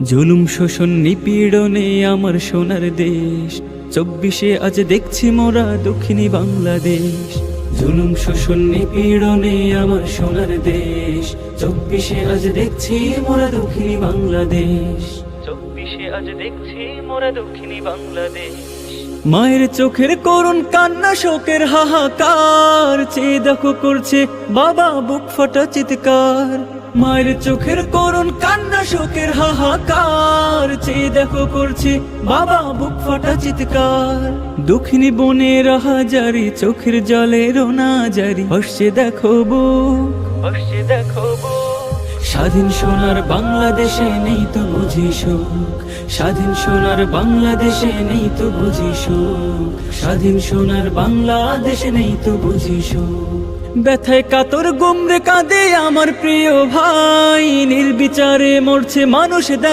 জুলুম শোষণ নিপীড়নে আমার সোনার দেশ, 24-এ আজ দেখছি মোরা দক্ষিণী বাংলাদেশ। জুলুম শোষণ নিপীড়নে আমার সোনার দেশ, 24-এ আজ দেখছি মোরা দক্ষিণী বাংলাদেশ। 24-এ আজ দেখছি মোরা দক্ষিণী বাংলাদেশ। মায়ের চোখের করুণ কান্না, শোকের হাহাকার, চেয়ে দেখো করছে বাবা বুক ফাটা চিৎকার। মায়ের চোখের করুণ কান্না, শোকের হাহাকার, চেয়ে দেখো করছে বাবা বুক ফাটা চিৎকার। দক্ষিণী বনের হাজারি চোখের জলে রোনা জারি, হসছে দেখো বুক, হসছে দেখো বুক। স্বাধীন সোনার বাংলাদেশে নেই তো বুঝি সুখ, স্বাধীন সোনার বাংলাদেশে নেই তো বুঝি সুখ, স্বাধীন সোনার বাংলাদেশে নেই তো বুঝি সুখ। ব্যথায় কাতর গুমরে কাঁদে আমার প্রিয় ভাই, নির্বিচারে মরছে মানুষ দেখ